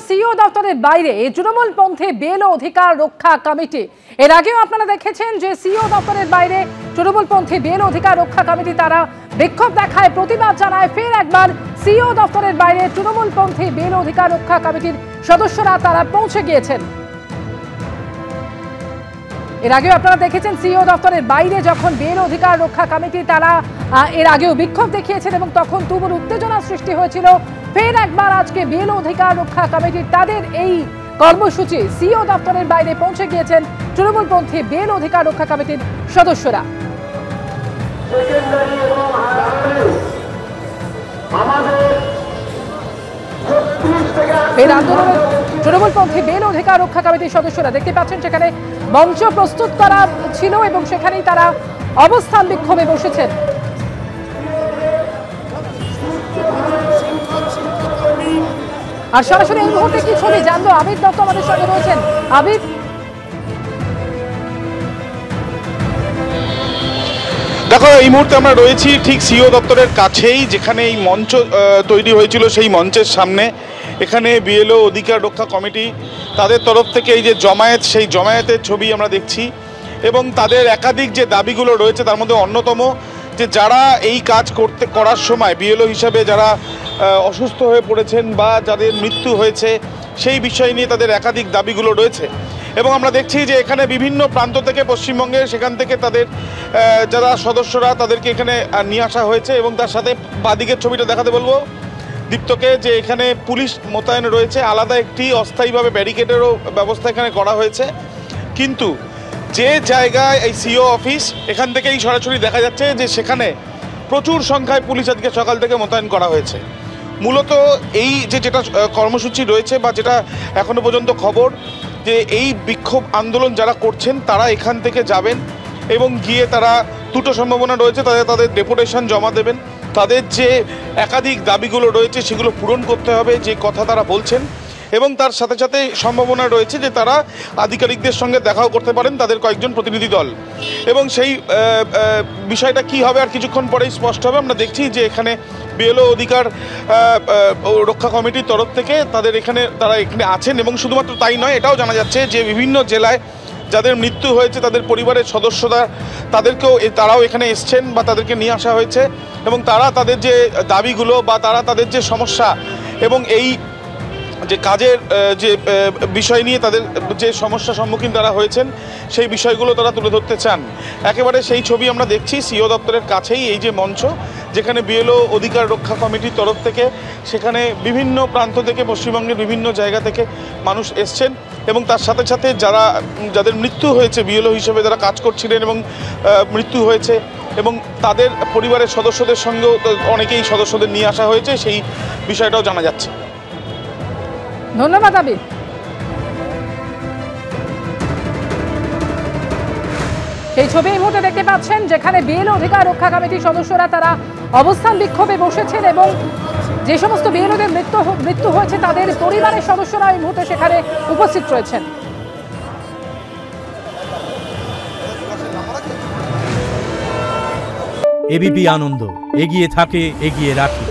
CO দপ্তরের বাইরে তৃণমূলপন্থী BLO অধিকার রক্ষা কমিটি এর আগেও আপনারা দেখেছেন যে সিও দপ্তরের বাইরে তৃণমূলপন্থী বিএলও অধিকার রক্ষা কমিটি তারা বিক্ষোভ দেখায়, প্রতিবাদ জানায়। ফের একবার সিও দপ্তরের বাইরে তৃণমূলপন্থী বিএলও অধিকার রক্ষা কমিটির সদস্যরা তারা পৌঁছে গিয়েছেন। এর আগেও আপনারা দেখেছেন সিও দপ্তরের বাইরে যখন বিএলও অধিকার রক্ষা কমিটি তারা এর আগেও বিক্ষোভ দেখিয়েছেন এবং তখন তুমুল উত্তেজনা সৃষ্টি হয়েছিল। ফের একবার আজকে বিএলও অধিকার রক্ষা কমিটির তাদের এই কর্মসূচি সিও দপ্তরের বাইরে পৌঁছে গিয়েছেন তৃণমূলপন্থী বিএলও অধিকার রক্ষা কমিটির সদস্যরা। এই আন্দোলনের তৃণমূলপন্থী বিএলও অধিকার রক্ষা কমিটির সদস্যরা দেখতে পাচ্ছেন সেখানে মঞ্চ প্রস্তুত করা ছিল এবং সেখানেই তারা অবস্থান বিক্ষোভে বসেছেন। আর সরাসরি এই মুহূর্তে কি ছবি জানবো, আবির দত্ত আমাদের সঙ্গে রয়েছেন। আবির, দেখো এই মুহূর্তে আমরা রয়েছি ঠিক সিও দপ্তরের কাছেই, যেখানে এই মঞ্চ তৈরি হয়েছিল সেই মঞ্চের সামনে। এখানে বিএলও অধিকার রক্ষা কমিটি তাদের তরফ থেকে এই যে জমায়েত, সেই জমায়েতের ছবি আমরা দেখছি এবং তাদের একাধিক যে দাবিগুলো রয়েছে তার মধ্যে অন্যতম যে যারা এই কাজ করার সময় বিএলও হিসাবে যারা অসুস্থ হয়ে পড়েছেন বা যাদের মৃত্যু হয়েছে সেই বিষয় নিয়ে তাদের একাধিক দাবিগুলো রয়েছে। এবং আমরা দেখছি যে এখানে বিভিন্ন প্রান্ত থেকে পশ্চিমবঙ্গে সেখান থেকে তাদের যারা সদস্যরা তাদেরকে এখানে নিয়ে আসা হয়েছে এবং তার সাথে বাদিকের ছবিটা দেখাতে বলবো দীপ্তকে, যে এখানে পুলিশ মোতায়েন রয়েছে, আলাদা একটি অস্থায়ীভাবে ব্যারিকেডেরও ব্যবস্থা এখানে করা হয়েছে। কিন্তু যে জায়গায় এই সিও অফিস, এখান থেকেই সরাসরি দেখা যাচ্ছে যে সেখানে প্রচুর সংখ্যায় পুলিশ আজকে সকাল থেকে মোতায়েন করা হয়েছে। মূলত এই যেটা কর্মসূচি রয়েছে বা যেটা এখনো পর্যন্ত খবর, যে এই বিক্ষোভ আন্দোলন যারা করছেন তারা এখান থেকে যাবেন এবং গিয়ে তারা দুটো সম্ভাবনা রয়েছে, তাদের ডেপুটেশন জমা দেবেন, তাদের যে একাধিক দাবিগুলো রয়েছে সেগুলো পূরণ করতে হবে যে কথা তারা বলছেন, এবং তার সাথে সাথে সম্ভাবনা রয়েছে যে তারা আধিকারিকদের সঙ্গে দেখাও করতে পারেন, তাদের কয়েকজন প্রতিনিধি দল। এবং সেই বিষয়টা কি হবে আর কিছুক্ষণ পরেই স্পষ্ট হবে। আমরা দেখছি যে এখানে বিএলও অধিকার রক্ষা কমিটির তরফ থেকে তারা এখানে আছেন এবং শুধুমাত্র তাই নয়, এটাও জানা যাচ্ছে যে বিভিন্ন জেলায় যাদের মৃত্যু হয়েছে তাদের পরিবারের সদস্যরা তারাও এখানে এসছেন বা তাদেরকে নিয়ে আসা হয়েছে এবং তারা তাদের যে দাবিগুলো বা তাদের যে সমস্যা এবং এই যে কাজের যে বিষয় নিয়ে তাদের যে সমস্যার সম্মুখীন তারা হয়েছেন সেই বিষয়গুলো তারা তুলে ধরতে চান। একেবারে সেই ছবি আমরা দেখছি সিও দপ্তরের কাছেই এই যে মঞ্চ, যেখানে বিএলও অধিকার রক্ষা কমিটির তরফ থেকে সেখানে বিভিন্ন প্রান্ত থেকে পশ্চিমবঙ্গের বিভিন্ন জায়গা থেকে মানুষ এসছেন এবং তার সাথে সাথে যাদের মৃত্যু হয়েছে বিএলও হিসেবে যারা কাজ করছিলেন এবং মৃত্যু হয়েছে এবং তাদের পরিবারের সদস্যদের সঙ্গেও অনেকেই সদস্যদের নিয়ে আসা হয়েছে, সেই বিষয়টাও জানা যাচ্ছে। ধন্যবাদ আবির। সেই ছবি এই মুহূর্তে দেখতে পাচ্ছেন যেখানে বিএলও অধিকার রক্ষা কমিটির সদস্যরা তারা অবস্থান বিক্ষোভে বসেছেন এবং যে সমস্ত বিএলওদের মৃত্যু হয়েছে তাদের পরিবারের সদস্যরা এই মুহূর্তে সেখানে উপস্থিত রয়েছেন। এবিপি আনন্দ, এগিয়ে থাকে, এগিয়ে রাখে।